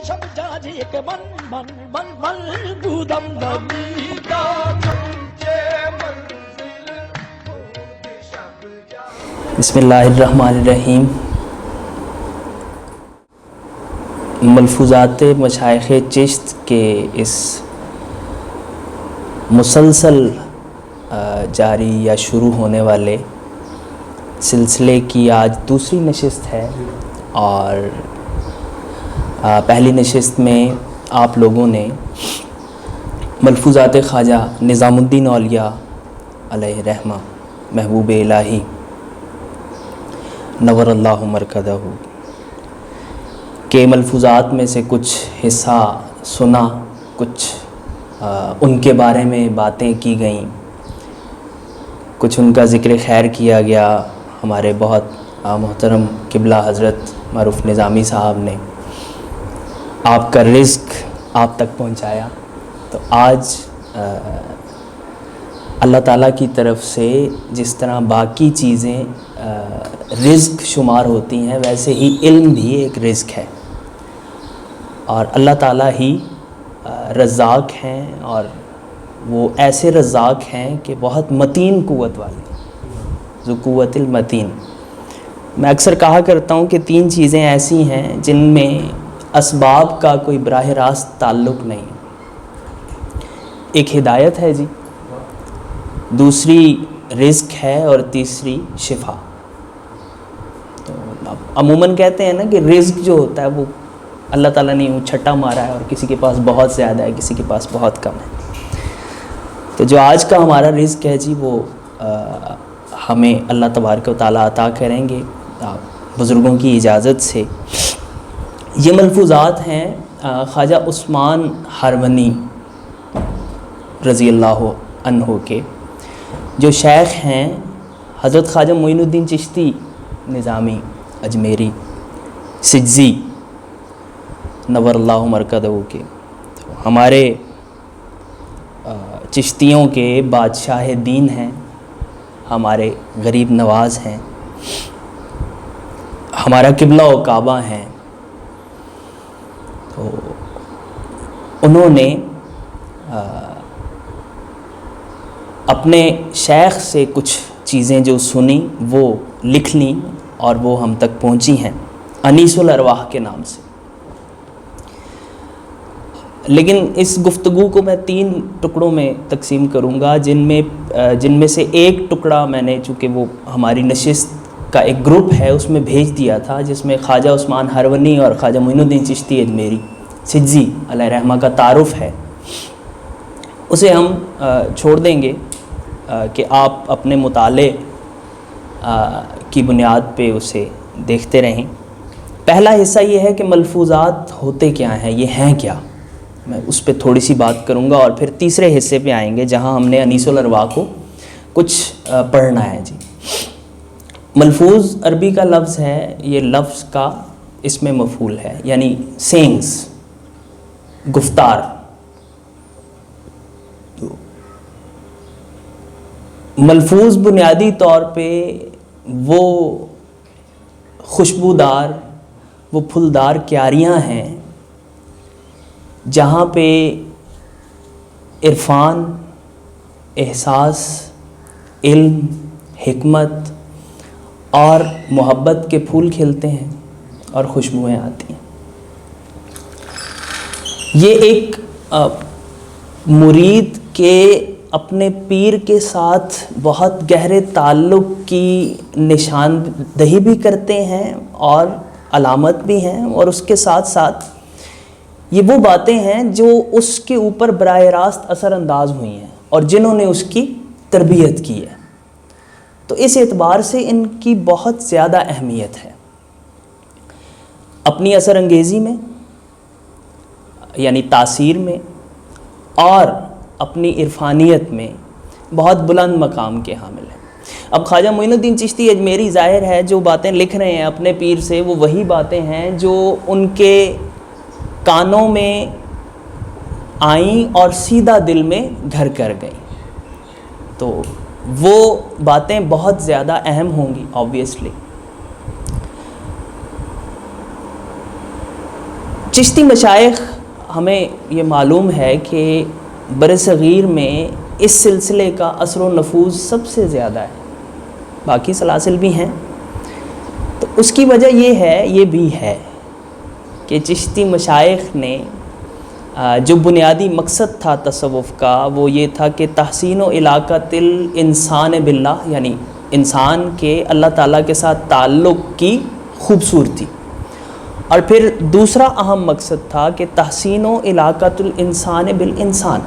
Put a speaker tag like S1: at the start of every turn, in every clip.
S1: شب جاری کے من من من من بودم دمیدہ
S2: بسم اللہ الرحمن الرحیم. ملفوظات مشائخ چشت کے اس مسلسل جاری یا شروع ہونے والے سلسلے کی آج دوسری نشست ہے، اور پہلی نشست میں آپ لوگوں نے ملفوظات خواجہ نظام الدین اولیاء علیہ رحمہ محبوب الہی نور اللہ مرکزہ کے ملفوظات میں سے کچھ حصہ سنا، کچھ ان کے بارے میں باتیں کی گئیں، کچھ ان کا ذکر خیر کیا گیا. ہمارے بہت محترم قبلہ حضرت معروف نظامی صاحب نے آپ کا رزق آپ تک پہنچایا. تو آج اللہ تعالیٰ کی طرف سے جس طرح باقی چیزیں رزق شمار ہوتی ہیں، ویسے ہی علم بھی ایک رزق ہے، اور اللہ تعالیٰ ہی رزاق ہیں، اور وہ ایسے رزاق ہیں کہ بہت متین قوت والے، ذو قوت المتین. میں اکثر کہا کرتا ہوں کہ تین چیزیں ایسی ہیں جن میں اسباب کا کوئی براہ راست تعلق نہیں. ایک ہدایت ہے جی، دوسری رزق ہے، اور تیسری شفا. تو عموماً کہتے ہیں نا کہ رزق جو ہوتا ہے وہ اللہ تعالیٰ نے یوں چھٹا مارا ہے، اور کسی کے پاس بہت زیادہ ہے، کسی کے پاس بہت کم ہے. تو جو آج کا ہمارا رزق ہے جی، وہ ہمیں اللہ تبارک و تعالیٰ عطا کریں گے بزرگوں کی اجازت سے. یہ ملفوظات ہیں خواجہ عثمان ہرونی رضی اللہ عنہ کے، جو شیخ ہیں حضرت خواجہ معین الدین چشتی نظامی اجمیری سجزی نور اللہ مرکزہ کے. ہمارے چشتیوں کے بادشاہ دین ہیں، ہمارے غریب نواز ہیں، ہمارا قبلہ و کعبہ ہیں. تو انہوں نے اپنے شیخ سے کچھ چیزیں جو سنی وہ لکھ لیں، اور وہ ہم تک پہنچی ہیں انیس الارواح کے نام سے. لیکن اس گفتگو کو میں 3 ٹکڑوں میں تقسیم کروں گا، جن میں سے ایک ٹکڑا میں نے، چونکہ وہ ہماری نشست کا ایک گروپ ہے، اس میں بھیج دیا تھا، جس میں خواجہ عثمان ہرونی اور خواجہ معین الدین چشتی اجمیری سجزی علیہ رحمہ کا تعارف ہے. اسے ہم چھوڑ دیں گے کہ آپ اپنے مطالعے کی بنیاد پہ اسے دیکھتے رہیں. پہلا حصہ یہ ہے کہ ملفوظات ہوتے کیا ہیں، یہ ہیں کیا، میں اس پہ تھوڑی سی بات کروں گا، اور پھر تیسرے حصے پہ آئیں گے جہاں ہم نے انیس الارواح کو کچھ پڑھنا ہے جی. ملفوظ عربی کا لفظ ہے، یہ لفظ کا اسم مفعول ہے، یعنی سینگز، گفتار. ملفوظ بنیادی طور پہ وہ خوشبودار، وہ پھولدار کیاریاں ہیں جہاں پہ عرفان، احساس، علم، حکمت اور محبت کے پھول کھلتے ہیں اور خوشبوئیں آتی ہیں. یہ ایک مرید کے اپنے پیر کے ساتھ بہت گہرے تعلق کی نشاندہی بھی کرتے ہیں، اور علامت بھی ہیں، اور اس کے ساتھ ساتھ یہ وہ باتیں ہیں جو اس کے اوپر براہ راست اثر انداز ہوئی ہیں اور جنہوں نے اس کی تربیت کی ہے. تو اس اعتبار سے ان کی بہت زیادہ اہمیت ہے. اپنی اثر انگیزی میں، یعنی تاثیر میں، اور اپنی عرفانیت میں بہت بلند مقام کے حامل ہیں. اب خواجہ معین الدین چشتی اجمیری ظاہر ہے جو باتیں لکھ رہے ہیں اپنے پیر سے، وہ وہی باتیں ہیں جو ان کے کانوں میں آئیں اور سیدھا دل میں گھر کر گئیں. تو وہ باتیں بہت زیادہ اہم ہوں گی آبویسلی. چشتی مشائخ ہمیں یہ معلوم ہے کہ برصغیر میں اس سلسلے کا اثر و نفوذ سب سے زیادہ ہے، باقی سلاسل بھی ہیں، تو اس کی وجہ یہ بھی ہے کہ چشتی مشائخ نے جو بنیادی مقصد تھا تصوف کا وہ یہ تھا کہ تحسین و علاقۃ الانسان باللہ، یعنی انسان کے اللہ تعالیٰ کے ساتھ تعلق کی خوبصورتی، اور پھر دوسرا اہم مقصد تھا کہ تحسین و علاقۃ الانسان بالانسان،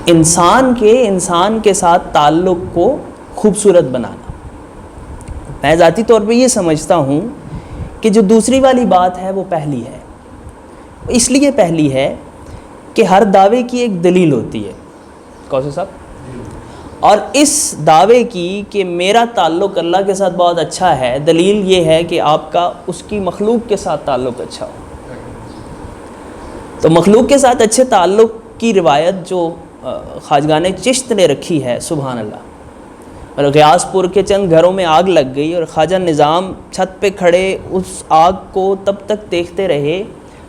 S2: انسان کے ساتھ تعلق کو خوبصورت بنانا۔ میں ذاتی طور پہ یہ سمجھتا ہوں کہ جو دوسری والی بات ہے وہ پہلی ہے، اس لیے پہلی ہے کہ ہر دعوے کی ایک دلیل ہوتی ہے، کوثر صاحب، اور اس دعوے کی کہ میرا تعلق اللہ کے ساتھ بہت اچھا ہے، دلیل یہ ہے کہ آپ کا اس کی مخلوق کے ساتھ تعلق اچھا ہو۔ تو مخلوق کے ساتھ اچھے تعلق کی روایت جو خواجگان چشت نے رکھی ہے، سبحان اللہ، اور غیاث پور کے چند گھروں میں آگ لگ گئی اور خواجہ نظام چھت پہ کھڑے اس آگ کو تب تک دیکھتے رہے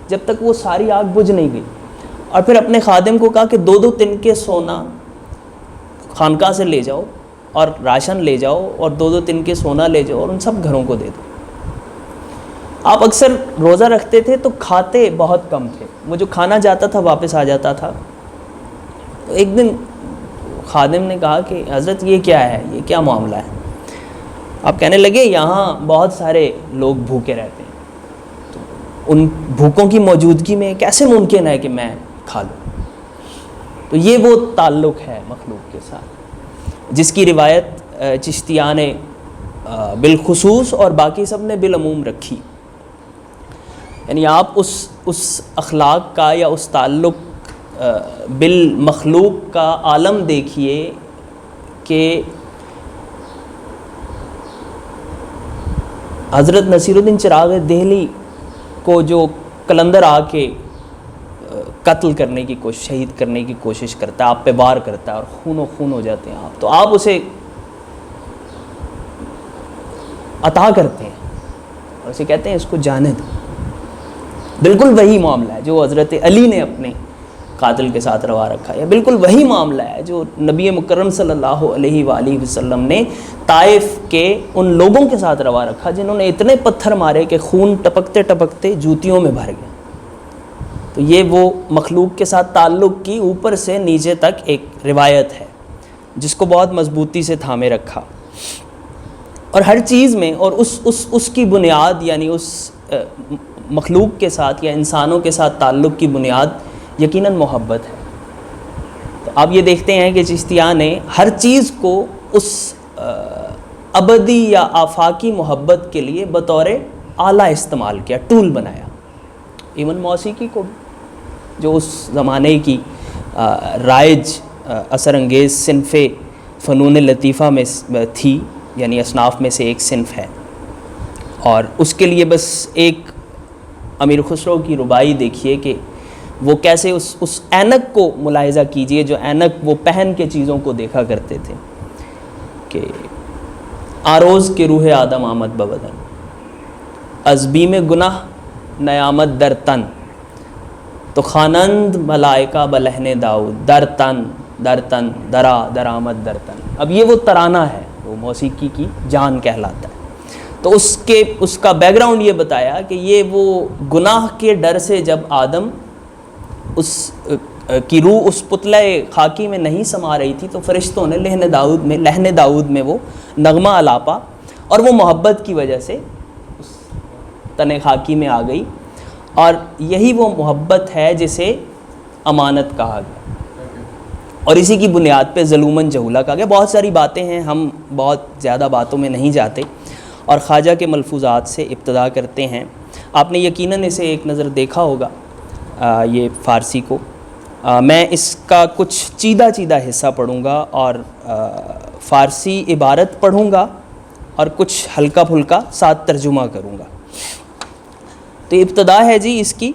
S2: جب تک وہ ساری آگ بجھ نہیں گئی، اور پھر اپنے خادم کو کہا کہ 2 تنکے سونا خانقاہ سے لے جاؤ اور راشن لے جاؤ اور 2 تنکے سونا لے جاؤ اور ان سب گھروں کو دے دو۔ آپ اکثر روزہ رکھتے تھے تو کھاتے بہت کم تھے، وہ جو کھانا جاتا تھا واپس آ جاتا تھا۔ تو ایک دن خادم نے کہا کہ حضرت یہ کیا ہے، یہ کیا معاملہ ہے؟ آپ کہنے لگے یہاں بہت سارے لوگ بھوکے رہتے ہیں، تو ان بھوکوں کی موجودگی میں کیسے ممکن ہے کہ میں کھا لوں؟ تو یہ وہ تعلق ہے مخلوق کے ساتھ جس کی روایت چشتیان نے بالخصوص اور باقی سب نے بالعموم رکھی۔ یعنی آپ اس اخلاق کا یا اس تعلق بالمخلوق کا عالم دیکھیے کہ حضرت نصیر الدین چراغ دہلی کو جو قلندر آ کے قتل کرنے کی کوشش، شہید کرنے کی کوشش کرتا ہے، آپ پہ وار کرتا ہے اور خون ہو جاتے ہیں آپ، تو آپ اسے عطا کرتے ہیں اور اسے کہتے ہیں اس کو جانے دو۔ بالکل وہی معاملہ ہے جو حضرت علی نے اپنے قاتل کے ساتھ روا رکھا ہے، بالکل وہی معاملہ ہے جو نبی مکرم صلی اللہ علیہ وآلہ وسلم نے طائف کے ان لوگوں کے ساتھ روا رکھا جنہوں نے اتنے پتھر مارے کہ خون ٹپکتے ٹپکتے جوتیوں میں بھر گیا۔ تو یہ وہ مخلوق کے ساتھ تعلق کی اوپر سے نیچے تک ایک روایت ہے جس کو بہت مضبوطی سے تھامے رکھا، اور ہر چیز میں، اور اس کی بنیاد یعنی اس مخلوق کے ساتھ یا انسانوں کے ساتھ تعلق کی بنیاد یقیناً محبت ہے۔ تو آپ یہ دیکھتے ہیں کہ چشتیان نے ہر چیز کو اس ابدی یا آفاقی محبت کے لیے بطور آلہ استعمال کیا، ٹول بنایا۔ ایون موسیقی کو بھی، جو اس زمانے کی رائج اثر انگیز صنف فنون لطیفہ میں تھی، یعنی اصناف میں سے ایک صنف ہے، اور اس کے لیے بس ایک امیر خسرو کی ربائی دیکھیے کہ وہ کیسے اس اینک کو ملاحظہ کیجئے جو اینک وہ پہن کے چیزوں کو دیکھا کرتے تھے کہ آروز کے روح آدم آمد ببدن، از بیم گناہ نیامت در تن، تو خوانند ملائکہ بلہن داؤد، در تن درآمد در تن۔ اب یہ وہ ترانہ ہے، وہ موسیقی کی جان کہلاتا ہے۔ تو اس کا بیک گراؤنڈ یہ بتایا کہ یہ وہ گناہ کے ڈر سے جب آدم اس کی روح اس پتلہ خاکی میں نہیں سما رہی تھی تو فرشتوں نے لہن داؤد میں وہ نغمہ الاپا، اور وہ محبت کی وجہ سے اس تن خاکی میں آ گئی، اور یہی وہ محبت ہے جسے امانت کہا گیا، اور اسی کی بنیاد پہ ظلوماً جہولہ کہا گیا۔ بہت ساری باتیں ہیں، ہم بہت زیادہ باتوں میں نہیں جاتے اور خواجہ کے ملفوظات سے ابتدا کرتے ہیں۔ آپ نے یقیناً اسے ایک نظر دیکھا ہوگا، یہ فارسی کو۔ میں اس کا کچھ چیدہ حصہ پڑھوں گا اور فارسی عبارت پڑھوں گا اور کچھ ہلکا پھلکا ساتھ ترجمہ کروں گا۔ تو ابتدا ہے جی اس کی،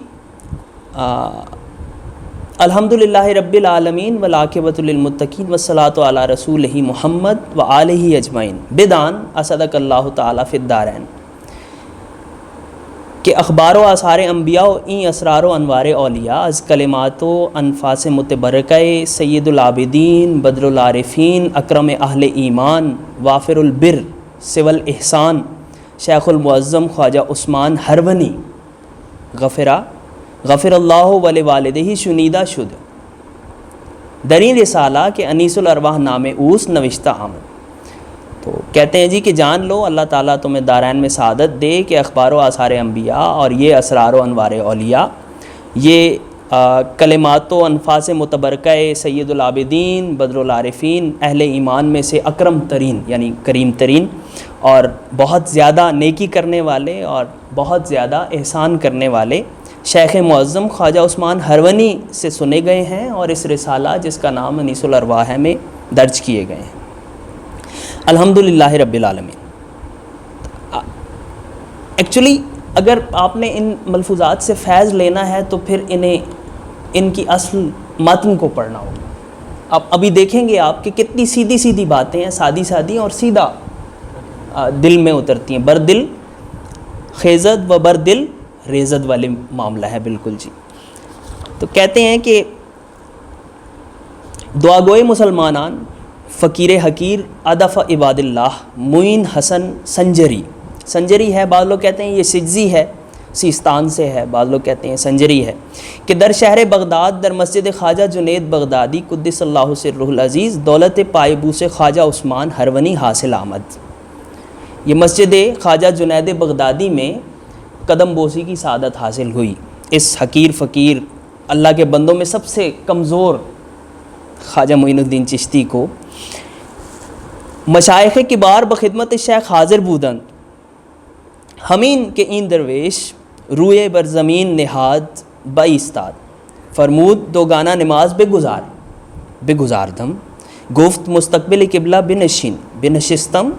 S2: الحمدللہ رب العالمین والعاقبۃ للمتقین والصلاۃ علی رسولہ محمد وآلہ اجمعین بدعاً اسدق اللہ تعالی فی الدارین۔ کہ اخبار و آثار انبیاء و این اسرار و انوار اولیاء از کلمات و انفاس متبرکہ سید العابدین بدر العارفین اکرم اہل ایمان وافر البر سول احسان شیخ المعظم خواجہ عثمان ہرونی غفر اللہ ولوالدہ شنیدہ شد درین رسالہ کہ انیس الارواح نام اوس نوشتہ آمد. تو کہتے ہیں جی کہ جان لو اللہ تعالیٰ تمہیں دارین میں سعادت دے کہ اخبار و آثار انبیاء اور یہ اسرار و انوار اولیاء، یہ کلمات و انفاس متبرکہ سید العابدین بدر العارفین اہل ایمان میں سے اکرم ترین یعنی کریم ترین اور بہت زیادہ نیکی کرنے والے اور بہت زیادہ احسان کرنے والے شیخ معظم خواجہ عثمان ہرونی سے سنے گئے ہیں، اور اس رسالہ جس کا نام انیس الارواح میں درج کیے گئے ہیں. الحمدللہ رب العالمین. ایکچولی اگر آپ نے ان ملفوظات سے فیض لینا ہے تو پھر ان کی اصل متن کو پڑھنا ہوگا. اب ابھی دیکھیں گے آپ کہ کتنی سیدھی سیدھی باتیں ہیں، سادی اور سیدھا دل میں اترتی ہیں. بردل خیزت و بردل ریزت والے معاملہ ہے بالکل جی. تو کہتے ہیں کہ دعا گوئے مسلمانان فقیر حقیر ادف عباد اللہ معین حسن سنجری ہے، بعض لوگ کہتے ہیں یہ سجزی ہے، سیستان سے ہے، بعض لوگ کہتے ہیں سنجری ہے، کہ در شہر بغداد در مسجد خواجہ جنید بغدادی قدس اللہ سرہ العزیز دولت پائبو سے خواجہ عثمان ہرونی حاصل آمد. یہ مسجد خواجہ جنید بغدادی میں قدم بوسی کی سعادت حاصل ہوئی اس حقیر فقیر اللہ کے بندوں میں سب سے کمزور خواجہ معین الدین چشتی کو. مشائخ کبار بخدمت شیخ حاضر بودند ہمین کے این درویش روئے بر زمین نہاد بایستاد فرمود دو گانا نماز بگزاردم گفت مستقبل قبلہ بنشستم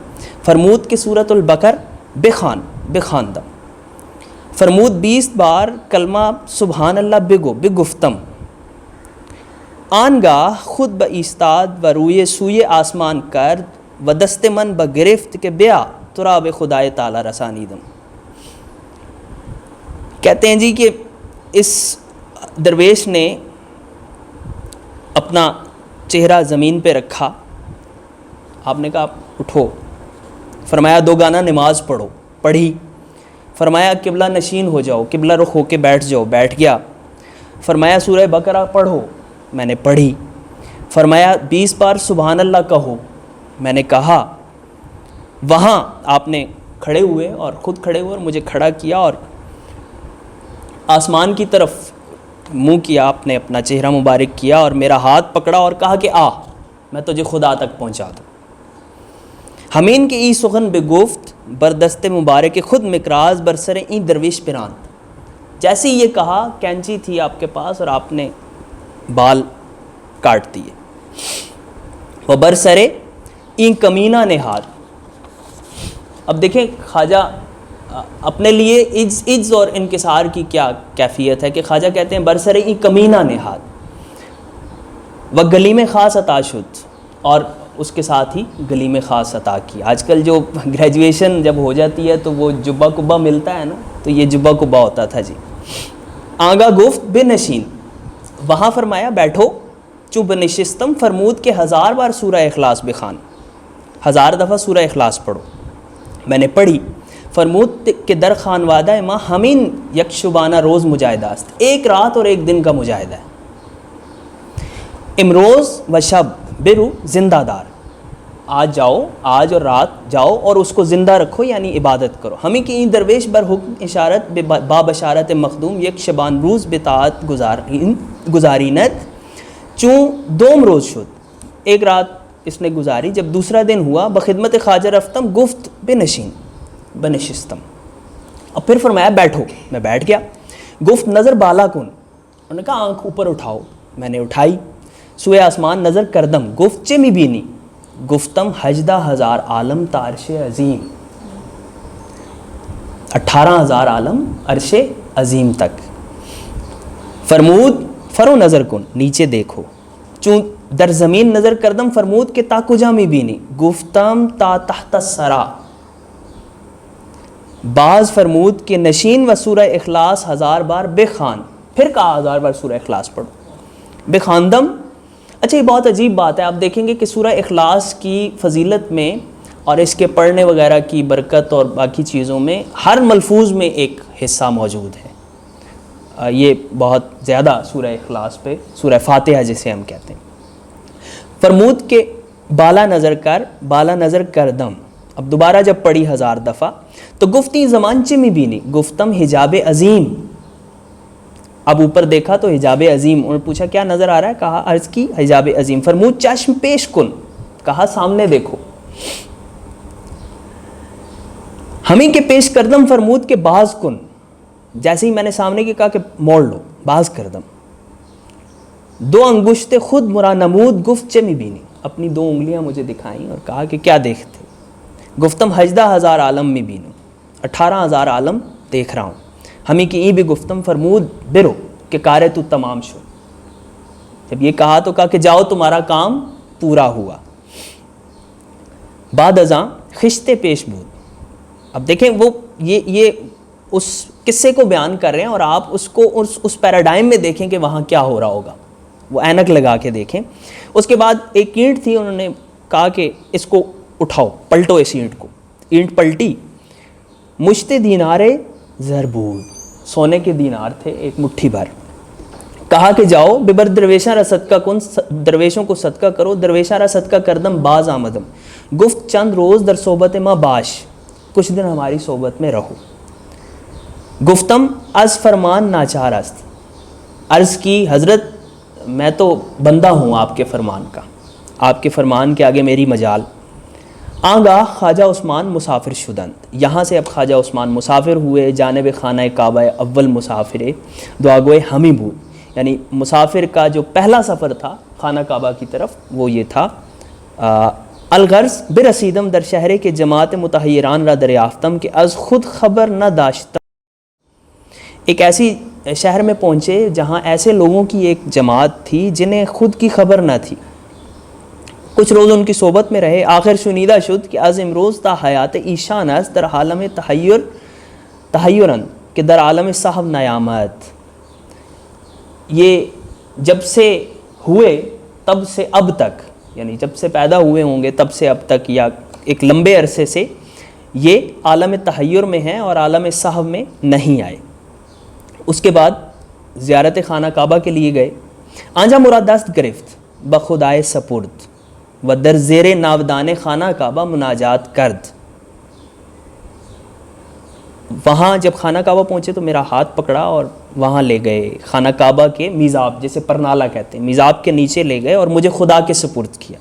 S2: فرمود کے سورۃ البقر بخواندم فرمود 20 بار کلمہ سبحان اللہ بگفتم آنگاہ خود بایستاد و روئے سوئے آسمان کرد و دست من بگرفت کہ بیا تراب خدائے تعالی رسانیدم. کہتے ہیں جی کہ اس درویش نے اپنا چہرہ زمین پہ رکھا، آپ نے کہا اٹھو، فرمایا دو گانا نماز پڑھی، فرمایا قبلہ نشین ہو جاؤ، قبلہ رخ ہو کے بیٹھ جاؤ، بیٹھ گیا. فرمایا سورہ بقرہ پڑھو، میں نے پڑھی. فرمایا 20 بار سبحان اللہ کہو، میں نے کہا. وہاں آپ نے کھڑے ہوئے اور مجھے کھڑا کیا اور آسمان کی طرف منہ کیا، آپ نے اپنا چہرہ مبارک کیا اور میرا ہاتھ پکڑا اور کہا کہ آ میں تجھے خدا تک پہنچا دوں. ہمین کے ای سخن بگفت بردست مبارک خود مکراز برسر این درویش پران. جیسے یہ کہا کینچی تھی آپ کے پاس اور آپ نے بال کاٹ دیے. وہ برسرے این کمینہ نہاد. اب دیکھیں خواجہ اپنے لیے عجز اور انکسار کی کیا کیفیت ہے کہ خواجہ کہتے ہیں برسرے این کمینہ نہاد و گلی میں خاص عطا شد، اور اس کے ساتھ ہی گلی میں خاص عطا کی. آج کل جو گریجویشن جب ہو جاتی ہے تو وہ جبہ کبہ ملتا ہے نا، تو یہ جبہ کبہ ہوتا تھا جی. آنگا گفت بے نشین، وہاں فرمایا بیٹھو. چو بنشستم فرمود کہ 1000 بار سورہ اخلاص بخوان، 1000 دفعہ سورہ اخلاص پڑھو. میں نے پڑھی. فرمود کہ در خانوادہ ماں ہمین یک شبانہ روز مجاہدہ است، ایک رات اور ایک دن کا مجاہدہ ہے. امروز و شب برو زندہ دار، آج جاؤ، آج اور رات جاؤ اور اس کو زندہ رکھو یعنی عبادت کرو. ہمیں کہ این درویش بر حکم اشارت با بشارت مخدوم یک شبان روز بطاعت گزارینت چون دوم روز شد. ایک رات اس نے گزاری، جب دوسرا دن ہوا بخدمت خواجہ رفتم گفت بنشستم. اب پھر فرمایا بیٹھو، میں بیٹھ گیا. گفت نظر بالا کن، انہوں نے کہا آنکھ اوپر اٹھاؤ، میں نے اٹھائی. سوئے آسمان نظر کردم گفت چمی بینی گفتم 18,000 عالم تا عرش عظیم، 18,000 عالم عرش عظیم تک. فرمود فرو نظر کن، نیچے دیکھو. چون در زمین نظر کردم فرمود کہ تا کجا می بینی گفتم تا تحت الثری، بعض فرمود کہ نشین و سورہ اخلاص 1000 بار بے خوان، پھر کہا 1000 بار سورہ اخلاص پڑھو بے خواندم۔ اچھا یہ بہت عجیب بات ہے، آپ دیکھیں گے کہ سورہ اخلاص کی فضیلت میں اور اس کے پڑھنے وغیرہ کی برکت اور باقی چیزوں میں ہر ملفوظ میں ایک حصہ موجود ہے۔ یہ بہت زیادہ سورہ اخلاص پہ، سورہ فاتحہ جسے ہم کہتے ہیں۔ فرمود کہ بالا نظر کردم، اب دوبارہ جب پڑھی 1000 دفعہ تو گفتی زمان چمی بینی، گفتم حجاب عظیم، اب اوپر دیکھا تو حجاب عظیم، انہوں نے پوچھا کیا نظر آ رہا ہے، کہا عرض کی حجاب عظیم۔ فرمود چشم پیش کن، کہا سامنے دیکھو۔ ہمیں کہ پیش کردم، فرمود کے باز کن، جیسے ہی میں نے سامنے کی کہا کہ موڑ لو، باز کردم۔ دو انگشت خود مرا نمود، گفت چمی بینی، اپنی 2 انگلیاں مجھے دکھائیں اور کہا کہ کیا دیکھتے، گفتم 18,000 عالم میں بینو، 18,000 عالم دیکھ رہا ہوں۔ ہمیں کہ ای بھی گفتم، فرمود برو کہ کارے تو تمام شو، جب یہ کہا تو کہا کہ جاؤ تمہارا کام پورا ہوا۔ بعد ازاں خشتے پیش بود، اب دیکھیں وہ یہ اس قصے کو بیان کر رہے ہیں اور آپ اس کو اس پیراڈائم میں دیکھیں کہ وہاں کیا ہو رہا ہوگا، وہ اینک لگا کے دیکھیں۔ اس کے بعد ایک اینٹ تھی، انہوں نے کہا کہ اس کو اٹھاؤ، پلٹو اس اینٹ کو، اینٹ پلٹی، مشتے دینارے زربود، سونے کے دینار تھے 1 مٹھی بھر، کہا کہ جاؤ ببر درویشاں را صدقہ کن، درویشوں کو صدقہ کرو، درویشاں را صدقہ کردم باز آمدم، گفت چند روز در صحبت ما باش، کچھ دن ہماری صحبت میں رہو۔ گفتم از فرمان ناچار است، عرض کی حضرت میں تو بندہ ہوں آپ کے فرمان کا، آپ کے فرمان کے آگے میری مجال۔ آنگاہ خواجہ عثمان مسافر شدند، یہاں سے اب خواجہ عثمان مسافر ہوئے جانب خانہ کعبہ اول مسافرے دعاگوئے ہمیں بود، یعنی مسافر کا جو پہلا سفر تھا خانہ کعبہ کی طرف وہ یہ تھا۔ الغرض برسیدم در شہرے کے جماعت متحیران را دریافتم کہ از خود خبر نہ داشتم، ایک ایسی شہر میں پہنچے جہاں ایسے لوگوں کی ایک جماعت تھی جنہیں خود کی خبر نہ تھی، کچھ روز ان کی صحبت میں رہے، آخر شنیدہ شد کہ از امروز تا حیات ایشان است در عالم تحیرن کہ در عالم صاحب نیامت، یہ جب سے ہوئے تب سے اب تک، یعنی جب سے پیدا ہوئے ہوں گے تب سے اب تک یا ایک لمبے عرصے سے یہ عالم تحیر میں ہیں اور عالم صاحب میں نہیں آئے۔ اس کے بعد زیارت خانہ کعبہ کے لیے گئے، آنجا مراد دست گرفت بخدائے سپرد و در زیر ناودان خانہ کعبہ مناجات کرد، وہاں جب خانہ کعبہ پہنچے تو میرا ہاتھ پکڑا اور وہاں لے گئے، خانہ کعبہ کے میزاب جسے پرنالہ کہتے ہیں، میزاب کے نیچے لے گئے اور مجھے خدا کے سپرد کیا۔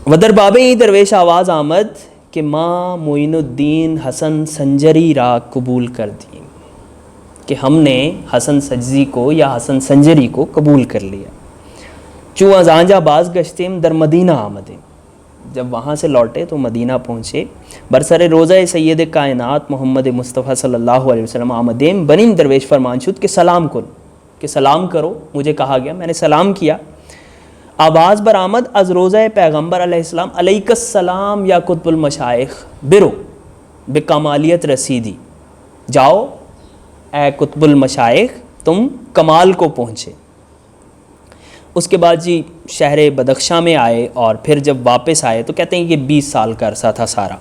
S2: ودر بابے درویش آواز آمد کہ ماں معین الدین حسن سنجری را قبول کر دیں، کہ ہم نے حسن سجزی کو یا حسن سنجری کو قبول کر لیا۔ چوں از آنجا باز گشتیم در مدینہ آمدیں، جب وہاں سے لوٹے تو مدینہ پہنچے، برسر روزہ سید کائنات محمد مصطفیٰ صلی اللہ علیہ وسلم آمدیم، بنیم درویش فرمان شد کہ سلام کن، کہ سلام کرو، مجھے کہا گیا، میں نے سلام کیا۔ آواز برآمد از روزہ پیغمبر علیہ السلام، علیک السلام یا قطب المشائخ برو بکمالیت رسیدی، جاؤ اے قطب المشائخ تم کمال کو پہنچے۔ اس کے بعد جی شہر بدخشاں میں آئے اور پھر جب واپس آئے تو کہتے ہیں کہ 20 سال کا عرصہ تھا سارا،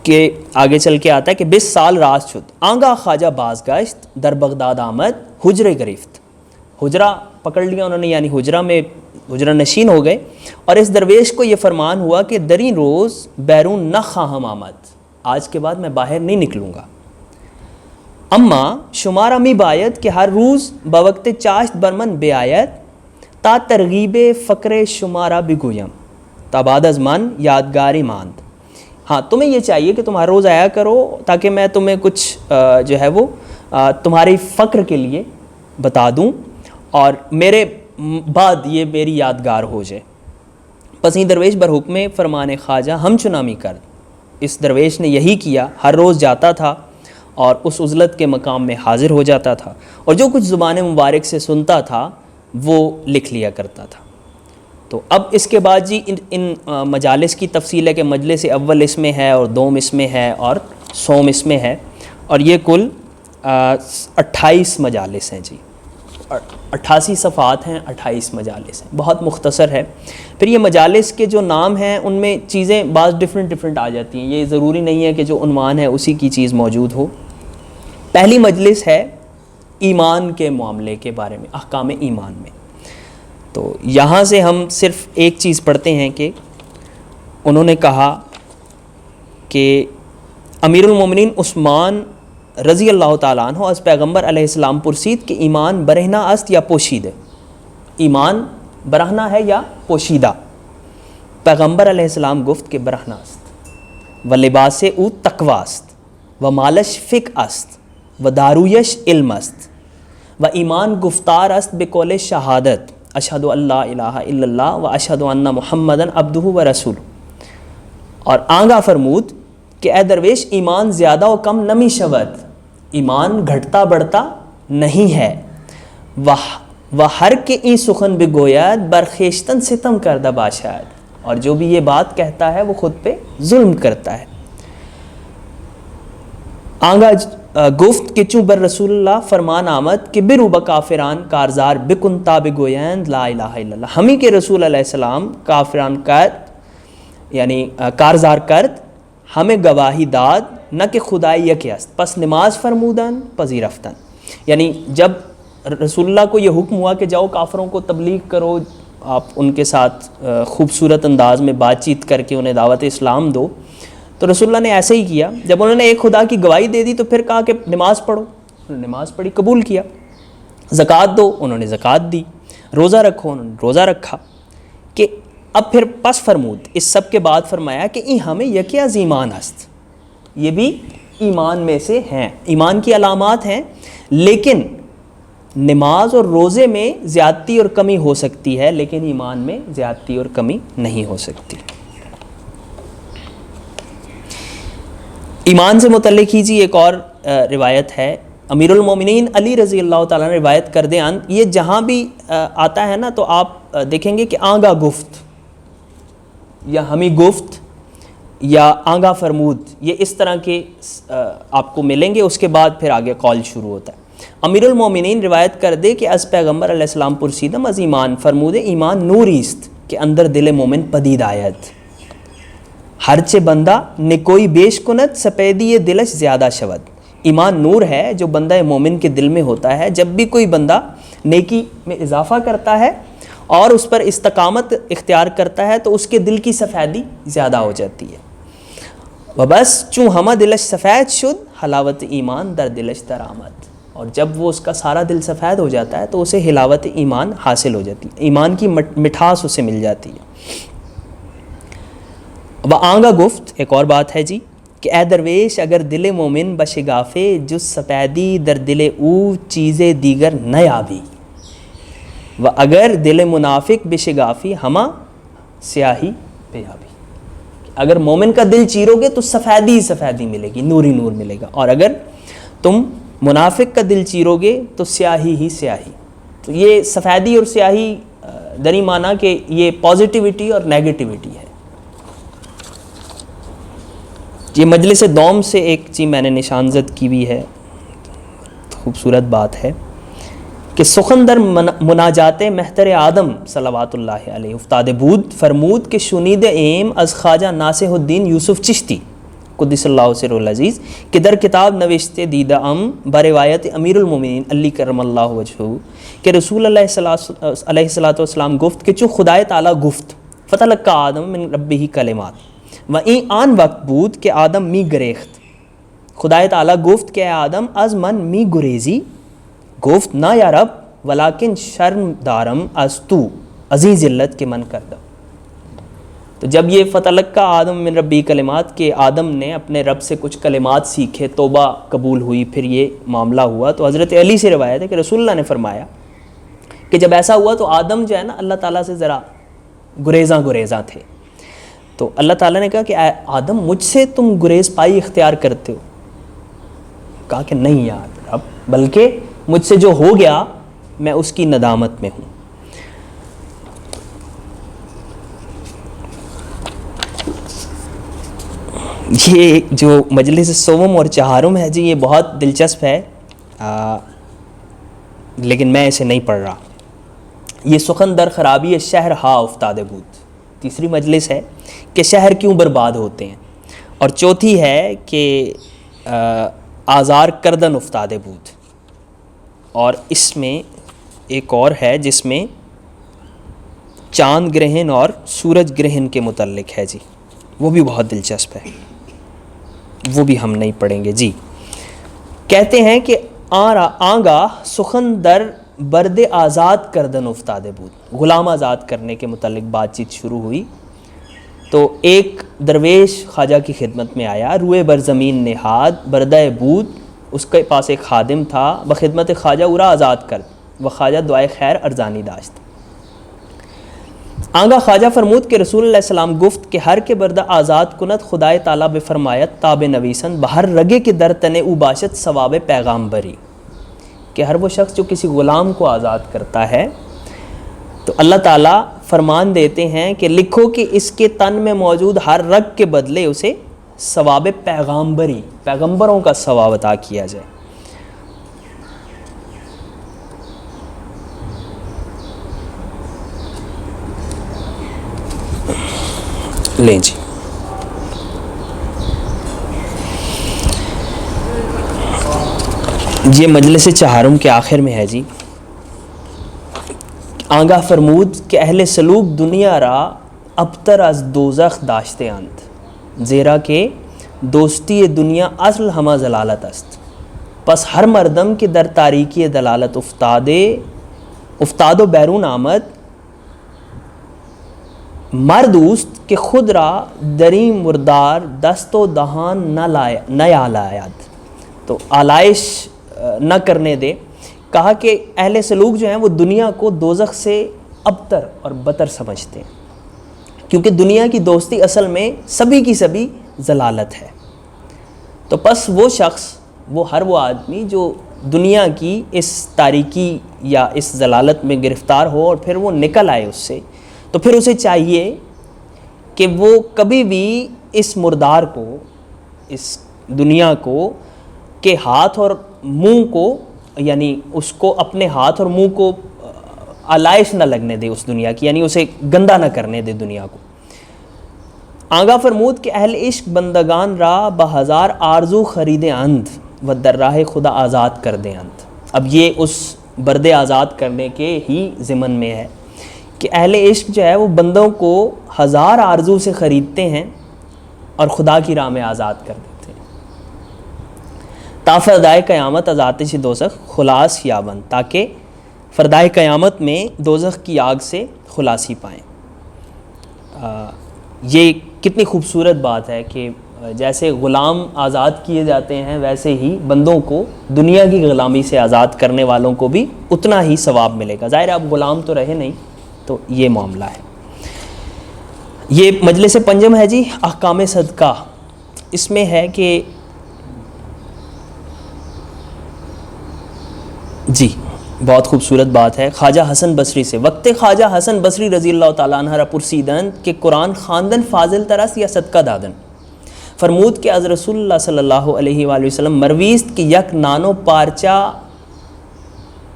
S2: کہ آگے چل کے آتا ہے کہ 20 سال راست شد، آنگاہ خواجہ بازگشت در بغداد آمد حجر گرفت، حجرہ پکڑ لیا انہوں نے، یعنی حجرہ نشین ہو گئے، اور اس درویش کو یہ فرمان ہوا کہ دری روز بیرون نہ خواہم آمد، آج کے بعد میں باہر نہیں نکلوں گا۔ اما شمارہ می باید کہ ہر روز بوقت چاشت برمن بے آیت تا ترغیب فقر شمارہ بگویم تا بعد از من یادگاری ماند، ہاں تمہیں یہ چاہیے کہ تم ہر روز آیا کرو تاکہ میں تمہیں کچھ جو ہے وہ تمہاری فقر کے لیے بتا دوں اور میرے بعد یہ میری یادگار ہو جائے۔ پسیں درویش بر حکم فرمان خواجہ ہم چنامی کر، اس درویش نے یہی کیا، ہر روز جاتا تھا اور اس عزلت کے مقام میں حاضر ہو جاتا تھا اور جو کچھ زبان مبارک سے سنتا تھا وہ لکھ لیا کرتا تھا۔ تو اب اس کے بعد جی ان مجالس کی تفصیل ہے کہ مجلس اول اس میں ہے اور دوم اس میں ہے اور سوم اس میں ہے، اور یہ کل 28 مجالس ہیں جی، 88 صفحات ہیں، 28 مجالس ہیں، بہت مختصر ہے۔ پھر یہ مجالس کے جو نام ہیں ان میں چیزیں بعض ڈفرینٹ آ جاتی ہیں، یہ ضروری نہیں ہے کہ جو عنوان ہے اسی کی چیز موجود ہو۔ پہلی مجلس ہے ایمان کے معاملے کے بارے میں، احکام ایمان میں۔ تو یہاں سے ہم صرف ایک چیز پڑھتے ہیں کہ انہوں نے کہا کہ امیر المومنین عثمان رضی اللہ تعالیٰ عنہ از پیغمبر علیہ السلام پرسید کہ ایمان برہنہ است یا پوشیدہ، ایمان برہنہ ہے یا پوشیدہ؟ پیغمبر علیہ السلام گفت کہ برہنہ است، و لباس او تقوی است، و مالش فک است، و دارویش علم است، و ایمان گفتار است بقول شہادت اشہد ان لا الہ الا اللہ و اشہد ان محمدن عبدہ و رسول۔ اور آنگا فرمود کہ اے درویش ایمان زیادہ و کم نمی شود، ایمان گھٹتا بڑھتا نہیں ہے، و ہر کے این سخن بگوید برخیشتن ستم کردہ باشد، اور جو بھی یہ بات کہتا ہے وہ خود پہ ظلم کرتا ہے۔ آنگا گفت کہ چوں بر رسول اللہ فرمان آمد کہ برو بکافران کارزار بکنتا بگویند لا الہ الا اللہ، ہمیں کے رسول علیہ السلام کافران کرد یعنی کارزار کرد، ہمیں گواہی داد نہ کہ خدائی یک است، پس نماز فرمودن پذیرفتن۔ یعنی جب رسول اللہ کو یہ حکم ہوا کہ جاؤ کافروں کو تبلیغ کرو، آپ ان کے ساتھ خوبصورت انداز میں بات چیت کر کے انہیں دعوت اسلام دو، تو رسول اللہ نے ایسے ہی کیا۔ جب انہوں نے ایک خدا کی گواہی دے دی تو پھر کہا کہ نماز پڑھو، انہوں نے نماز پڑھی، قبول کیا۔ زکوٰۃ دو، انہوں نے زکوٰۃ دی۔ روزہ رکھو، انہوں نے روزہ رکھا۔ کہ اب پھر پس فرمود، اس سب کے بعد فرمایا کہ ای ہمیں یکی از ایمان است، یہ بھی ایمان میں سے ہیں، ایمان کی علامات ہیں، لیکن نماز اور روزے میں زیادتی اور کمی ہو سکتی ہے، لیکن ایمان میں زیادتی اور کمی نہیں ہو سکتی۔ ایمان سے متعلق ہی جی ایک اور روایت ہے، امیر المومنین علی رضی اللہ تعالیٰ نے روایت کر دیں، یہ جہاں بھی آتا ہے نا تو آپ دیکھیں گے کہ آنگا گفت یا ہمیں گفت یا آنگا فرمود، یہ اس طرح کے آپ کو ملیں گے، اس کے بعد پھر آگے قول شروع ہوتا ہے۔ امیر المومنین روایت کر دے کہ از پیغمبر علیہ السلام پرسیدم از ایمان، فرمود ایمان نوری است کہ اندر دل مومن پدید آید، ہرچہ بندہ نکوئی بیش کند سپیدی دلش زیادہ شود۔ ایمان نور ہے جو بندہ مومن کے دل میں ہوتا ہے، جب بھی کوئی بندہ نیکی میں اضافہ کرتا ہے اور اس پر استقامت اختیار کرتا ہے تو اس کے دل کی سفیدی زیادہ ہو جاتی ہے۔ وبس چوں ہمہ دلش سفید شد حلاوت ایمان در دلش درآمد، اور جب وہ اس کا سارا دل سفید ہو جاتا ہے تو اسے حلاوت ایمان حاصل ہو جاتی ہے، ایمان کی مٹھاس اسے مل جاتی ہے۔ و آنگا گفت، ایک اور بات ہے جی کہ اے درویش اگر دل مومن بشگافے جس سپیدی در دل او چیزیں دیگر نہ آبی، و اگر دل منافق بشگافی ہما سیاہی پہ آبی، اگر مومن کا دل چیرو گے تو سفیدی سفیدی ملے گی، نوری نور ملے گا، اور اگر تم منافق کا دل چیرو گے تو سیاہی ہی سیاہی۔ تو یہ سفیدی اور سیاہی دری معنی کہ یہ پازیٹیوٹی اور نیگیٹیوٹی ہے۔ یہ مجلس دوم سے ایک چیز میں نے نشانزد کی بھی ہے، خوبصورت بات ہے کہ سخندر مناجات مہتر آدم صلوات اللہ علیہ افتاد بود فرمود کہ شنید ایم از خواجہ ناصح الدین یوسف چشتی قدس اللہ سرہ العزیز کہ در کتاب نوشتے دیدہ بروایت امیر المومنین علی کرم اللہ وجہہ کہ رسول اللہ علیہ السلام گفت کہ چو خدای تعالیٰ گفت فتلقى آدم من ربہ کلمات، و این آن وقت بود کہ آدم می گریخت، خدای تعالیٰ گفت کہ اے آدم از من می گریزی، گفت نہ یا رب ولیکن شرم دارم از تو عزیز علت کے من کردہ۔ تو جب یہ فتلقى آدم من ربی کلمات کہ آدم نے اپنے رب سے کچھ کلمات سیکھے، توبہ قبول ہوئی، پھر یہ معاملہ ہوا، تو حضرت علی سے روایت ہے کہ رسول اللہ نے فرمایا کہ جب ایسا ہوا تو آدم جو ہے نا اللہ تعالیٰ سے ذرا گریزاں تھے، تو اللہ تعالیٰ نے کہا کہ اے آدم مجھ سے تم گریز پائی اختیار کرتے ہو؟ کہا کہ نہیں یار اب، بلکہ مجھ سے جو ہو گیا میں اس کی ندامت میں ہوں۔ یہ جو مجلس سوم اور چہارم ہے جی، یہ بہت دلچسپ ہے، لیکن میں اسے نہیں پڑھ رہا۔ یہ سخن در خرابی شہر ہا افتاد بود، تیسری مجلس ہے کہ شہر کیوں برباد ہوتے ہیں، اور چوتھی ہے کہ آزار کردن افتاد بود، اور اس میں ایک اور ہے جس میں چاند گرہن اور سورج گرہن کے متعلق ہے جی، وہ بھی بہت دلچسپ ہے، وہ بھی ہم نہیں پڑھیں گے جی۔ کہتے ہیں کہ آنگاہ سخن در برد آزاد کردن افتاد بود، غلام آزاد کرنے کے متعلق بات چیت شروع ہوئی تو ایک درویش خواجہ کی خدمت میں آیا، روئے بر زمین نہاد بردہ بود، اس کے پاس ایک خادم تھا، بخدمت خواجہ اورا آزاد کر، وہ خواجہ دعائے خیر ارزانی داشت۔ آنگا خواجہ فرمود کہ رسول اللہ علیہ السلام گفت کہ ہر کے بردہ آزاد کنت خدائے تعالیٰ بفرمایت تاب نویسن بہر رگے کے در تنے او باشد ثواب پیغام بری، کہ ہر وہ شخص جو کسی غلام کو آزاد کرتا ہے تو اللہ تعالیٰ فرمان دیتے ہیں کہ لکھو کہ اس کے تن میں موجود ہر رگ کے بدلے اسے ثواب پیغام بری، پیغمبروں کا ثواب عطا کیا جائے۔ لیں جی، یہ مجلس چہارم کے آخر میں ہے جی۔ آنگاہ فرمود کہ اہل سلوک دنیا را ابتر از دوزخ داشتے اند، زیرا کہ دوستی دنیا اصل ہما ضلالت است، پس ہر مردم کے در تاریکی دلالت افتاد و بیرون آمد، مرد اوست کہ خود را دری مردار دست و دہان نہ آلائد، تو آلائش نہ کرنے دے۔ کہا کہ اہل سلوک جو ہیں وہ دنیا کو دوزخ سے ابتر اور بدتر سمجھتے ہیں، کیونکہ دنیا کی دوستی اصل میں سبھی کی سبھی ضلالت ہے۔ تو پس وہ شخص، ہر وہ آدمی جو دنیا کی اس تاریکی یا اس ضلالت میں گرفتار ہو اور پھر وہ نکل آئے اس سے، تو پھر اسے چاہیے کہ وہ کبھی بھی اس مردار کو، اس دنیا کو کے ہاتھ اور منہ کو، یعنی اس کو اپنے ہاتھ اور منہ کو آلائش نہ لگنے دے اس دنیا کی، یعنی اسے گندا نہ کرنے دے دنیا کو۔ آنگا فرمود کہ اہل عشق بندگان را بہزار آرزو خریدے اند و در راہ خدا آزاد کر دے اند۔ اب یہ اس برد آزاد کرنے کے ہی ضمن میں ہے کہ اہل عشق جو ہے وہ بندوں کو ہزار آرزو سے خریدتے ہیں اور خدا کی راہ میں آزاد کر دیتے ہیں، تا فردائے قیامت از آتش دوزخ خلاص یابن، تاکہ فردائے قیامت میں دوزخ کی آگ سے خلاصی پائیں۔ یہ کتنی خوبصورت بات ہے کہ جیسے غلام آزاد کیے جاتے ہیں ویسے ہی بندوں کو دنیا کی غلامی سے آزاد کرنے والوں کو بھی اتنا ہی ثواب ملے گا۔ ظاہر ہے اب غلام تو رہے نہیں، تو یہ معاملہ ہے۔ یہ مجلس پنجم ہے جی، احکام صدقہ۔ اس میں ہے کہ جی بہت خوبصورت بات ہے، خواجہ حسن بصری سے وقت خواجہ حسن بصری رضی اللہ تعالیٰ عنہ را پرسیدند کہ قرآن خواندن فاضل ترس یا صدقہ دادن؟ فرمود کہ از رسول اللہ صلی اللہ علیہ وآلہ وسلم مرویست کہ یک نانو پارچہ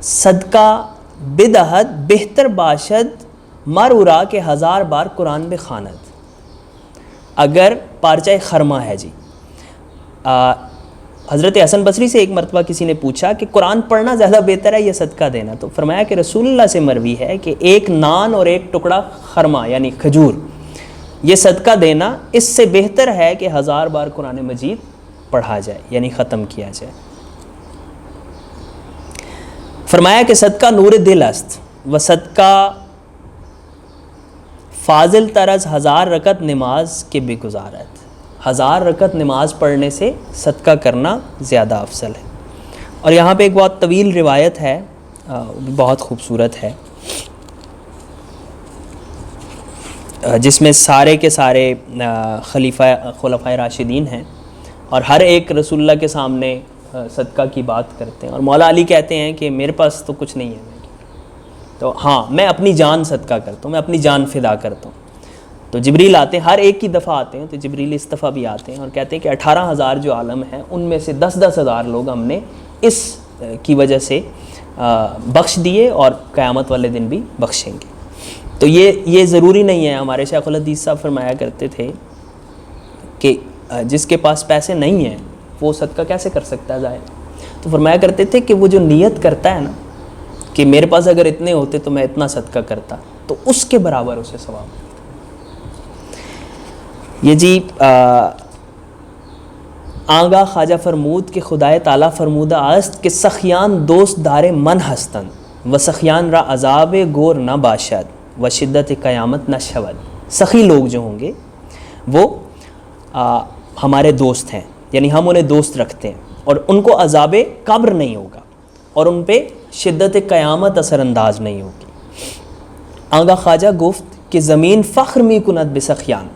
S2: صدقہ بدہد بہتر باشد مرورا کے 1000 بار قرآن بخواند۔ اگر پارچہ خرما ہے جی، حضرت حسن بصری سے ایک مرتبہ کسی نے پوچھا کہ قرآن پڑھنا زیادہ بہتر ہے یا صدقہ دینا، تو فرمایا کہ رسول اللہ سے مروی ہے کہ ایک نان اور ایک ٹکڑا خرما یعنی کھجور، یہ صدقہ دینا اس سے بہتر ہے کہ 1000 بار قرآن مجید پڑھا جائے یعنی ختم کیا جائے۔ فرمایا کہ صدقہ نور دل است و صدقہ فاضل ترز 1000 رکعت نماز کے بے گزارت، 1000 رکعت نماز پڑھنے سے صدقہ کرنا زیادہ افضل ہے۔ اور یہاں پہ ایک بہت طویل روایت ہے، بہت خوبصورت ہے، جس میں سارے کے سارے خلفائے راشدین ہیں اور ہر ایک رسول اللہ کے سامنے صدقہ کی بات کرتے ہیں، اور مولا علی کہتے ہیں کہ میرے پاس تو کچھ نہیں ہے، تو ہاں میں اپنی جان صدقہ کرتا ہوں، میں اپنی جان فدا کرتا ہوں۔ تو جبریل آتے ہیں، ہر ایک کی دفعہ آتے ہیں، تو جبریل اس دفعہ بھی آتے ہیں اور کہتے ہیں کہ 18,000 جو عالم ہیں ان میں سے 10,000 لوگ ہم نے اس کی وجہ سے بخش دیے اور قیامت والے دن بھی بخشیں گے۔ تو یہ ضروری نہیں ہے، ہمارے شیخ الحدیث صاحب فرمایا کرتے تھے کہ جس کے پاس پیسے نہیں ہیں وہ صدقہ کیسے کر سکتا ہے ظاہر، تو فرمایا کرتے تھے کہ وہ جو نیت کرتا ہے نا کہ میرے پاس اگر اتنے ہوتے تو میں اتنا صدقہ کرتا، تو اس کے برابر اسے ثواب ملتا۔ یہ جی آنگا خواجہ فرمود کہ خدائے تعالیٰ فرمودہ است کہ سخیان دوست دار من ہستند و سخیان را عذاب گور نہ باشد و شدت قیامت نہ شود۔ سخی لوگ جو ہوں گے وہ ہمارے دوست ہیں، یعنی ہم انہیں دوست رکھتے ہیں، اور ان کو عذاب قبر نہیں ہوگا اور ان پہ شدت قیامت اثر انداز نہیں ہوگی۔ آنگا خواجہ گفت کہ زمین فخر می کند بسخیان،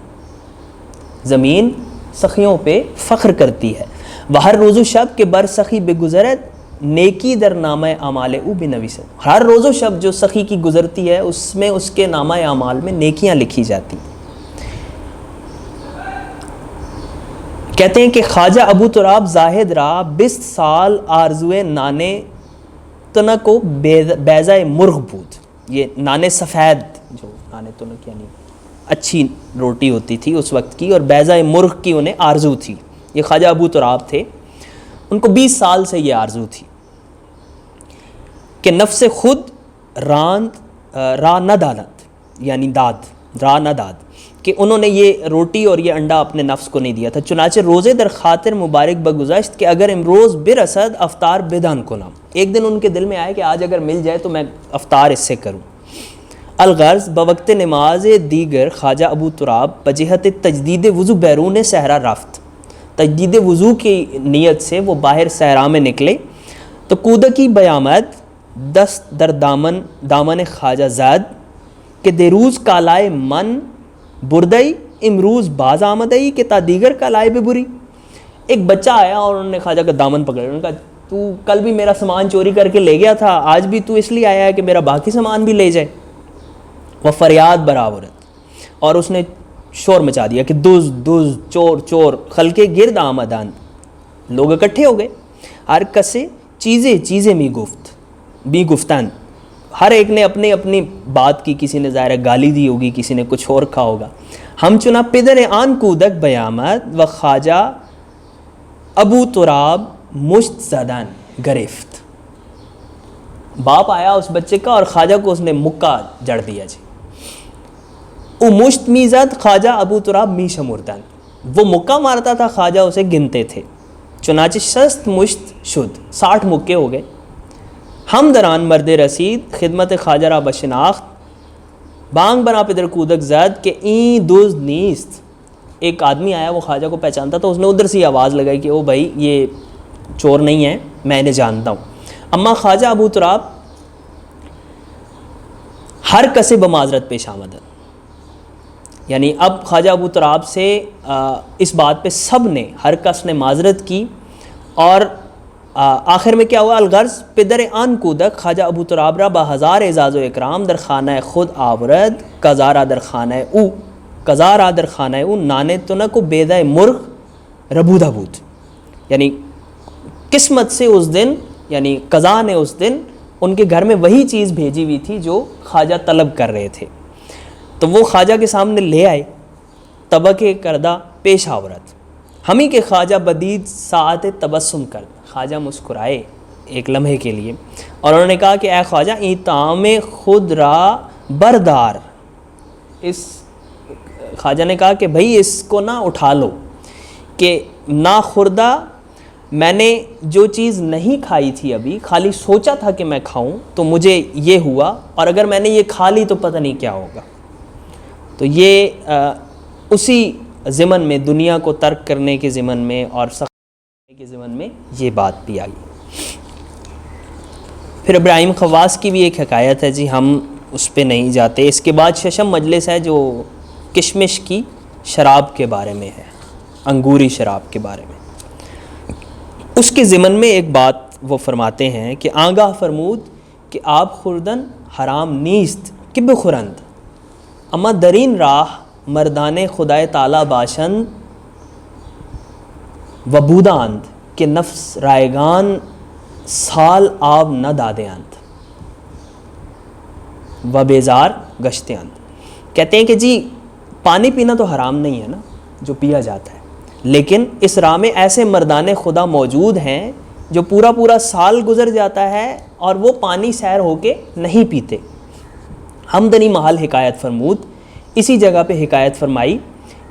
S2: زمین سخیوں پہ فخر کرتی ہے، وہ ہر روز و شب کے بر سخی بگزرت نیکی در نامہ اعمال او بنویسد، ہر روز و شب جو سخی کی گزرتی ہے اس میں اس کے نامہ اعمال میں نیکیاں لکھی جاتی ہیں۔ کہتے ہیں کہ خواجہ ابو تراب زاہد را 20 سال آرزوئے نانے تنک و بیضہ مرغ بود، یہ نانے سفید، جو نانے تنک یعنی اچھی روٹی ہوتی تھی اس وقت کی، اور بیضہ مرغ کی انہیں آرزو تھی۔ یہ خواجہ ابو تراب تھے، ان کو 20 سال سے یہ آرزو تھی کہ نفس خود را نہ دانت، یعنی را نہ داد، کہ انہوں نے یہ روٹی اور یہ انڈا اپنے نفس کو نہیں دیا تھا۔ چنانچہ روزے در خاطر مبارک بگذشت کہ اگر امروز برسد افطار بدان کنم، ایک دن ان کے دل میں آئے کہ آج اگر مل جائے تو میں افطار اس سے کروں۔ الغرض بوقت نماز دیگر خواجہ ابو تراب بجہت تجدید وضو بیرون صحرا رفت، تجدید وضو کی نیت سے وہ باہر صحرا میں نکلے، تو کودکی بیامد دست در دامن خواجہ زاد کہ دیروز کالائے من بردئی امروز باز آمدئی کہ تا دیگر کالائے بے بری۔ ایک بچہ آیا اور انہوں نے خواجہ کا دامن پکڑا، انہوں نے کہا تو کل بھی میرا سامان چوری کر کے لے گیا تھا، آج بھی تو اس لیے آیا ہے کہ میرا باقی سامان بھی لے جائے۔ وہ فریاد برآورت، اور اس نے شور مچا دیا کہ دز دز، چور چور، خلقے گرد آمدان، لوگ اکٹھے ہو گئے۔ ہر کسے چیزیں می گفتن، ہر ایک نے اپنی اپنی بات کی، کسی نے ظاہر گالی دی ہوگی، کسی نے کچھ اور کہا ہوگا۔ ہم چنا پدر آن کودک بیامد و خواجہ ابو تراب مشت زدن گرفت، باپ آیا اس بچے کا اور خواجہ کو اس نے مکہ جڑ دیا جی۔ او مشت می زد خواجہ ابو تراب می شمردن، وہ مکہ مارتا تھا، خواجہ اسے گنتے تھے۔ چنانچہ 60 مشت شد، 60 مکے ہو گئے۔ ہم دران مرد رسید خدمت خواجہ را بشناخت، بانگ بنا پدر کودک زد کہ این دزد نیست، ایک آدمی آیا وہ خواجہ کو پہچانتا تو اس نے ادھر سے آواز لگائی کہ او بھائی یہ چور نہیں ہے، میں انہیں جانتا ہوں۔ اما خواجہ ابو تراب ہر کسے بمعذرت پیش آمد، یعنی اب خواجہ ابو تراب سے اس بات پہ سب نے، ہر کس نے معذرت کی، اور آخر میں کیا ہوا؟ الغرض پدر آن کودک خواجہ ابو تراب را بہزار اعزاز و اکرام در خانہ خود آورد، کزارا در خانہ او نانے تنک و بیضہ مرغ ربودہ بود، یعنی قسمت سے اس دن، یعنی قضا نے اس دن ان کے گھر میں وہی چیز بھیجی ہوئی تھی جو خواجہ طلب کر رہے تھے، تو وہ خواجہ کے سامنے لے آئے۔ طبق کردہ پیش آورت، ہمیں کہ خواجہ بدید ساعت تبسم کرد، خواجہ مسکرائے ایک لمحے کے لیے، اور انہوں نے کہا کہ اے خواجہ این طعام خود را بردار، اس خواجہ نے کہا کہ بھئی اس کو نہ اٹھا لو، کہ نا خوردہ، میں نے جو چیز نہیں کھائی تھی ابھی، خالی سوچا تھا کہ میں کھاؤں تو مجھے یہ ہوا، اور اگر میں نے یہ کھا لی تو پتہ نہیں کیا ہوگا۔ تو یہ اسی ضمن میں، دنیا کو ترک کرنے کے ضمن میں اور سخت کے ضمن میں یہ بات بھی آئی۔ پھر ابراہیم خواص کی بھی ایک حکایت ہے جی، ہم اس پہ نہیں جاتے۔ اس کے بعد ششم مجلس ہے جو کشمش کی شراب کے بارے میں ہے، انگوری شراب کے بارے میں۔ اس کے ضمن میں ایک بات وہ فرماتے ہیں کہ آنگاہ فرمود کہ آب خوردن حرام نیست کہ بخورند، اما درین راہ مردان خدائے تعالی باشند و بوداند کہ نفس رائگان سال آب نہ دادیاند و بیزار گشتیاند. کہتے ہیں کہ جی پانی پینا تو حرام نہیں ہے نا جو پیا جاتا ہے، لیکن اس راہ میں ایسے مردان خدا موجود ہیں جو پورا پورا سال گزر جاتا ہے اور وہ پانی سیر ہو کے نہیں پیتے. ہمدنی محل حکایت فرمود اسی جگہ پہ حکایت فرمائی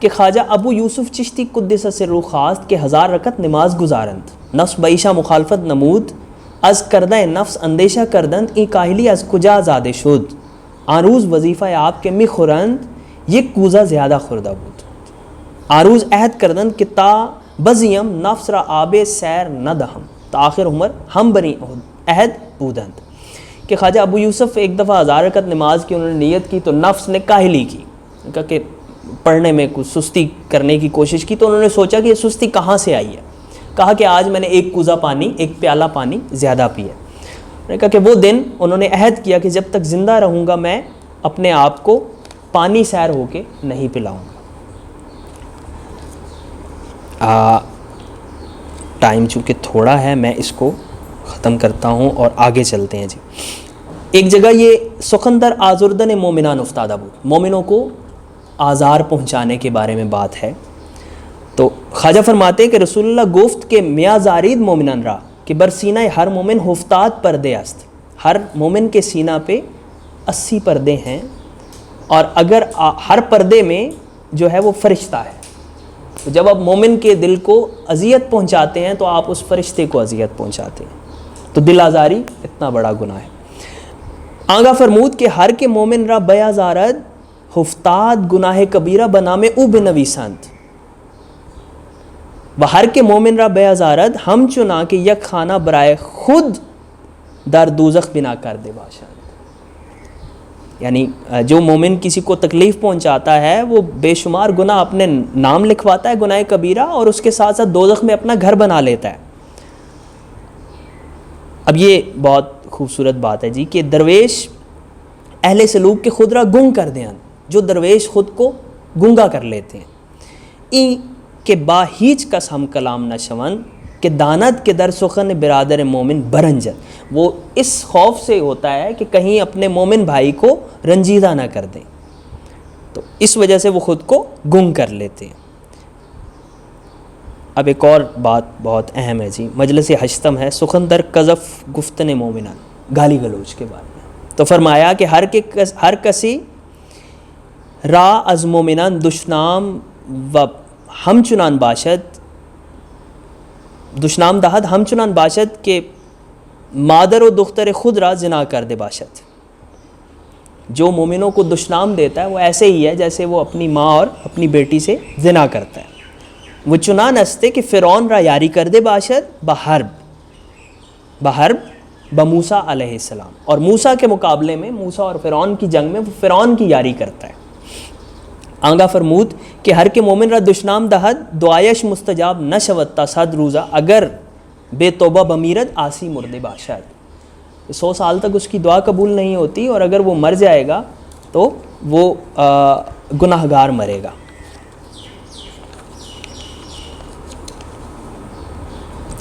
S2: کہ خواجہ ابو یوسف چشتی قدس سرہ خواست کہ 1000 رکعت نماز گزارند، نفس بعیشہ مخالفت نمود، از کردہ نفس اندیشہ کردند، این کاہلی از کجا زادے شد، آن روز وظیفہ آپ کے می خورند یک کوزہ زیادہ خوردہ بود. آن روز عہد کردند کہ تا بزیم نفس را آب سیر نہ دہم، تا آخر عمر ہم بنی عہد بودند. کہ خواجہ ابو یوسف ایک دفعہ 1000 رکعت نماز کی انہوں نے نیت کی تو نفس نے کاہلی کی، کہا کہ پڑھنے میں کچھ سستی کرنے کی کوشش کی، تو انہوں نے سوچا کہ یہ سستی کہاں سے آئی ہے. کہا کہ آج میں نے ایک کوزہ پانی، ایک پیالہ پانی زیادہ پیا. انہوں نے کہا کہ وہ دن انہوں نے عہد کیا کہ جب تک زندہ رہوں گا میں اپنے آپ کو پانی سیر ہو کے نہیں پلاؤں گا. ٹائم چونکہ تھوڑا ہے میں اس کو ختم کرتا ہوں اور آگے چلتے ہیں جی. ایک جگہ یہ سخندر آزردن مومنان افتادہ بود، مومنوں کو آزار پہنچانے کے بارے میں بات ہے. تو خواجہ فرماتے ہیں کہ رسول اللہ گفت کہ میاں زارید مومنان را کہ بر سینہ ہر مومن ہفتاد پردے است، ہر مومن کے سینہ پہ 80 پردے ہیں، اور اگر ہر پردے میں جو ہے وہ فرشتہ ہے. تو جب آپ مومن کے دل کو اذیت پہنچاتے ہیں تو آپ اس فرشتے کو اذیت پہنچاتے ہیں. تو دل آزاری اتنا بڑا گناہ ہے. آگاہ فرمود کہ ہر کے مومن را بیازارد ہفتاد گناہ کبیرہ بنام او بنویسند، و ہر کے مومن را بیازارد ہم چنا کہ یک خانہ برائے خود در دوزخ بنا کر دے باشند. یعنی جو مومن کسی کو تکلیف پہنچاتا ہے وہ بے شمار گناہ اپنے نام لکھواتا ہے گناہ کبیرہ، اور اس کے ساتھ ساتھ دوزخ میں اپنا گھر بنا لیتا ہے. اب یہ بہت خوبصورت بات ہے جی کہ درویش اہل سلوک کے خود را گنگ کر دیں، جو درویش خود کو گنگا کر لیتے ہیں. ای کہ با ہیچ کس ہم کلام نہ شون کہ دانت کے در سخن برادر مومن برنجد، وہ اس خوف سے ہوتا ہے کہ کہیں اپنے مومن بھائی کو رنجیدہ نہ کر دیں، تو اس وجہ سے وہ خود کو گنگ کر لیتے ہیں. اب ایک اور بات بہت اہم ہے جی، مجلس حشتم ہے سخندر قذف گفتن مومنان، گالی گلوچ کے بارے میں. تو فرمایا کہ ہر کسی را از مومنان دشنام و ہم چنان باشد، دشنام دہد ہم چنان باشد کہ مادر و دختر خود را زنا کر دے باشد. جو مومنوں کو دشنام دیتا ہے وہ ایسے ہی ہے جیسے وہ اپنی ماں اور اپنی بیٹی سے زنا کرتا ہے. وہ چنان استے کہ فرعون را یاری کر دے باشد بحرب بموسیٰ علیہ السلام، اور موسیٰ کے مقابلے میں موسیٰ اور فرعون کی جنگ میں وہ فرعون کی یاری کرتا ہے. آنگا فرمود کہ ہر کے مومن را دشنام دہد دعایش مستجاب نہ شوتا 100 روزہ اگر بے توبہ بمیرد آسی مردے باشد. 100 سال تک اس کی دعا قبول نہیں ہوتی، اور اگر وہ مر جائے گا تو وہ گناہ گار مرے گا.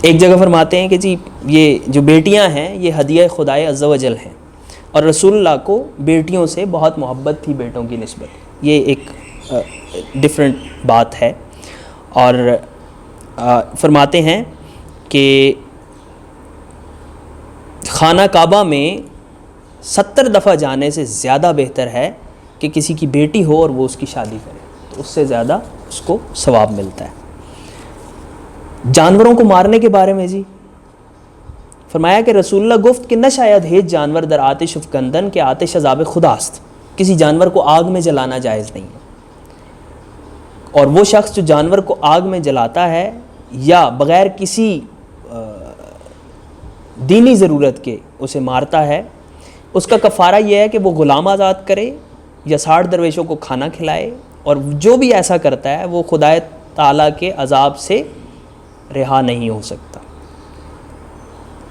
S2: ایک جگہ فرماتے ہیں کہ جی یہ جو بیٹیاں ہیں یہ ہدیہ خدائے عز و جل ہیں، اور رسول اللہ کو بیٹیوں سے بہت محبت تھی بیٹوں کی نسبت. یہ ایک ڈفرینٹ بات ہے. اور فرماتے ہیں کہ خانہ کعبہ میں 70 دفعہ جانے سے زیادہ بہتر ہے کہ کسی کی بیٹی ہو اور وہ اس کی شادی کرے، تو اس سے زیادہ اس کو ثواب ملتا ہے. جانوروں کو مارنے کے بارے میں جی فرمایا کہ رسول اللہ گفت کہ نہ شاید ہیچ جانور در آتش افکندن کہ آتش عذاب خداست، کسی جانور کو آگ میں جلانا جائز نہیں ہے. اور وہ شخص جو جانور کو آگ میں جلاتا ہے یا بغیر کسی دینی ضرورت کے اسے مارتا ہے، اس کا کفارہ یہ ہے کہ وہ غلام آزاد کرے یا 60 درویشوں کو کھانا کھلائے. اور جو بھی ایسا کرتا ہے وہ خدائے تعالیٰ کے عذاب سے رہا نہیں ہو سکتا.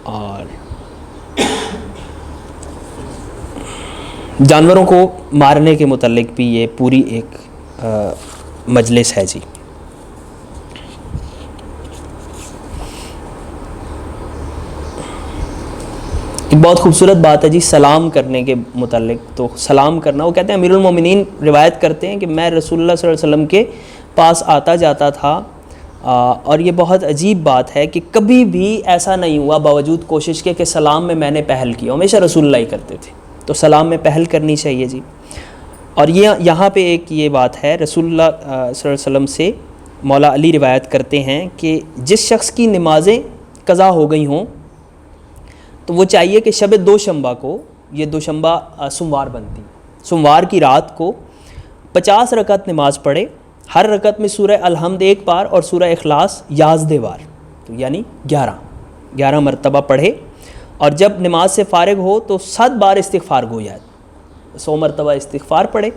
S2: اور جانوروں کو مارنے کے متعلق بھی یہ پوری ایک مجلس ہے جی. ایک بہت خوبصورت بات ہے جی سلام کرنے کے متعلق. تو سلام کرنا، وہ کہتے ہیں امیر المومنین روایت کرتے ہیں کہ میں رسول اللہ صلی اللہ علیہ وسلم کے پاس آتا جاتا تھا، اور یہ بہت عجیب بات ہے کہ کبھی بھی ایسا نہیں ہوا باوجود کوشش کے کہ سلام میں نے پہل کیا. ہمیشہ رسول اللہ ہی کرتے تھے. تو سلام میں پہل کرنی چاہیے جی. اور یہاں پہ ایک یہ بات ہے، رسول اللہ صلی اللہ علیہ وسلم سے مولا علی روایت کرتے ہیں کہ جس شخص کی نمازیں قضا ہو گئی ہوں تو وہ چاہیے کہ شب دوشنبہ کو، یہ دوشنبہ سوموار بنتی ہے، سوموار کی رات کو 50 رکعت نماز پڑھے. ہر رکعت میں سورہ الحمد ایک بار اور سورہ اخلاص 11 بار، تو یعنی 11 مرتبہ پڑھے. اور جب نماز سے فارغ ہو تو 7 بار استغفار گو جائے، 100 مرتبہ استغفار پڑھے.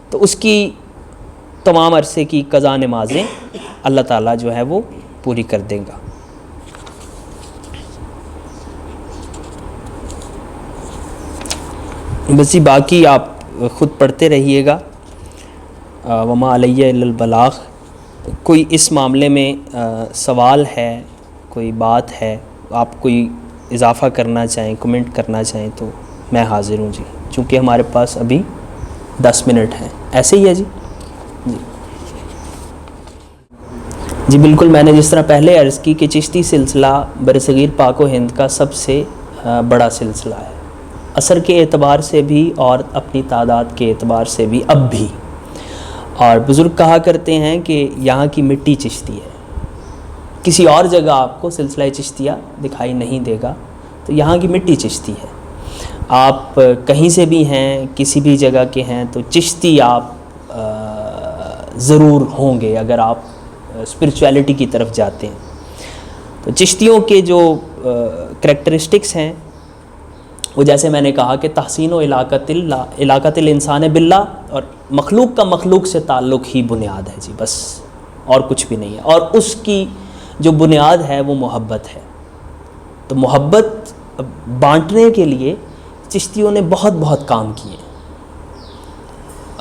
S2: تو اس کی تمام عرصے کی قضا نمازیں اللہ تعالیٰ جو ہے وہ پوری کر دے گا. بس جی باقی آپ خود پڑھتے رہیے گا. وما علیہ الا البلاغ. کوئی اس معاملے میں سوال ہے، کوئی بات ہے، آپ کوئی اضافہ کرنا چاہیں، کمنٹ کرنا چاہیں تو میں حاضر ہوں جی، چونکہ ہمارے پاس ابھی 10 منٹ ہیں. ایسے ہی ہے جی. جی بالکل، میں نے جس طرح پہلے عرض کی کہ چشتی سلسلہ برصغیر پاک و ہند کا سب سے بڑا سلسلہ ہے، اثر کے اعتبار سے بھی اور اپنی تعداد کے اعتبار سے بھی اب بھی. اور بزرگ کہا کرتے ہیں کہ یہاں کی مٹی چشتی ہے. کسی اور جگہ آپ کو سلسلہ چشتیہ دکھائی نہیں دے گا، تو یہاں کی مٹی چشتی ہے. آپ کہیں سے بھی ہیں، کسی بھی جگہ کے ہیں، تو چشتی آپ ضرور ہوں گے اگر آپ اسپرچویلٹی کی طرف جاتے ہیں. تو چشتیوں کے جو کریکٹرسٹکس ہیں وہ جیسے میں نے کہا کہ تحسین و علاقۃ الانسان باللہ، اور مخلوق کا مخلوق سے تعلق ہی بنیاد ہے جی، بس اور کچھ بھی نہیں ہے. اور اس کی جو بنیاد ہے وہ محبت ہے. تو محبت بانٹنے کے لیے چشتیوں نے بہت کام کیے.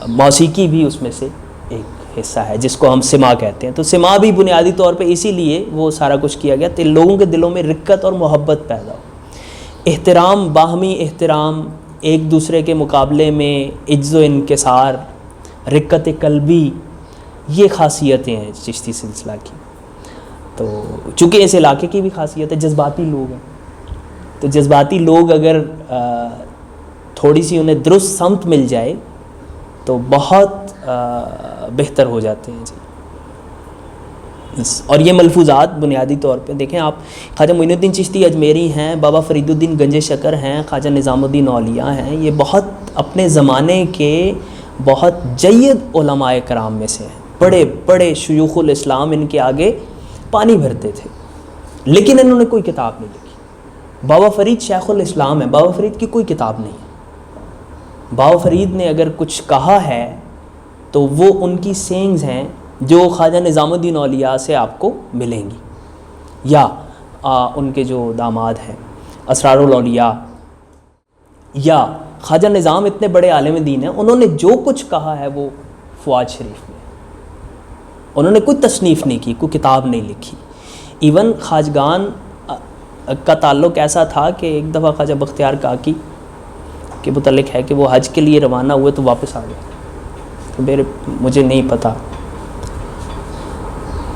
S2: موسیقی بھی اس میں سے ایک حصہ ہے جس کو ہم سما کہتے ہیں. تو سما بھی بنیادی طور پہ اسی لیے وہ سارا کچھ کیا گیا کہ لوگوں کے دلوں میں رقت اور محبت پیدا ہو. احترام، باہمی احترام، ایک دوسرے کے مقابلے میں عجز و انکسار، رقت قلبی، یہ خاصیتیں ہیں چشتی سلسلہ کی. تو چونکہ اس علاقے کی بھی خاصیت ہے، جذباتی لوگ ہیں. تو جذباتی لوگ اگر تھوڑی سی انہیں درست سمت مل جائے تو بہت بہتر ہو جاتے ہیں جی. اور یہ ملفوظات بنیادی طور پہ دیکھیں آپ، خواجہ معین الدین چشتی اجمیری ہیں، بابا فرید الدین گنج شکر ہیں، خواجہ نظام الدین اولیاء ہیں. یہ بہت اپنے زمانے کے بہت جید علماء کرام میں سے ہیں. بڑے بڑے شیوخ الاسلام ان کے آگے پانی بھرتے تھے، لیکن انہوں نے کوئی کتاب نہیں لکھی. بابا فرید شیخ الاسلام ہے، بابا فرید کی کوئی کتاب نہیں ہے. بابا فرید نے اگر کچھ کہا ہے تو وہ ان کی سینگز ہیں جو خواجہ نظام الدین اولیاء سے آپ کو ملیں گی، یا ان کے جو داماد ہیں اسرار الاولیاء، یا خواجہ نظام اتنے بڑے عالم دین ہیں، انہوں نے جو کچھ کہا ہے وہ فواد شریف میں. انہوں نے کوئی تصنیف نہیں کی، کوئی کتاب نہیں لکھی. ایون خواجگان کا تعلق ایسا تھا کہ ایک دفعہ خواجہ بختیار کاکی کے متعلق ہے کہ وہ حج کے لیے روانہ ہوئے تو واپس آ گئے. تو مجھے نہیں پتا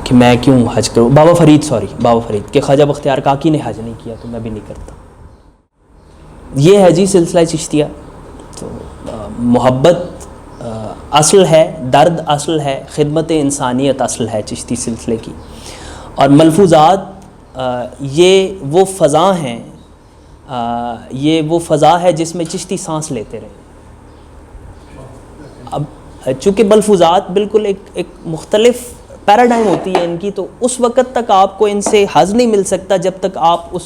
S2: کہ میں کیوں حج کروں. بابا فرید کہ خواجہ بختیار کاکی نے حج نہیں کیا تو میں بھی نہیں کرتا. یہ ہے جی سلسلہ چشتیہ. تو محبت اصل ہے، درد اصل ہے، خدمت انسانیت اصل ہے چشتی سلسلے کی. اور ملفوظات یہ وہ فضا ہیں، یہ وہ فضا ہے جس میں چشتی سانس لیتے رہے. اب چونکہ ملفوظات بالکل ایک مختلف پیراڈائم ہوتی ہے ان کی، تو اس وقت تک آپ کو ان سے حظ نہیں مل سکتا جب تک آپ اس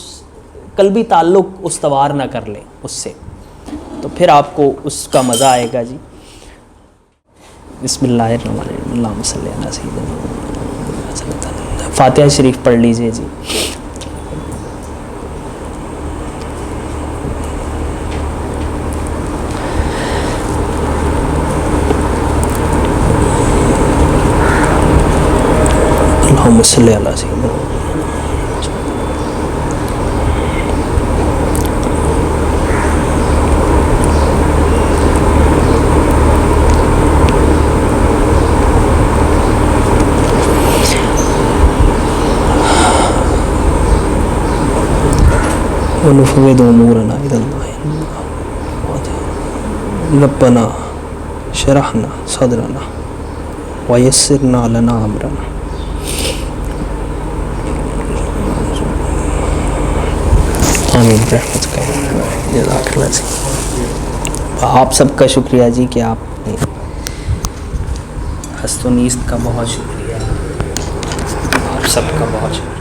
S2: قلبی تعلق استوار نہ کر لیں اس سے، تو پھر آپ کو اس کا مزہ آئے گا جی. بسم اللہ الرحمن الرحیم. اللہم صلی علی سیدنا محمد. فاتحہ شریف پڑھ لیجئے جی.
S3: اللہم صلی علی سیدنا ونفوض امورنا الى اللہ ربنا شرحنا صدرنا ویسرنا لنا امرنا. آمین برحمتک. جزاک اللہ. آپ سب کا شکریہ جی کہ آپ نے ہست و نیست کا بہت شکریہ. آپ سب کا بہت شکریہ.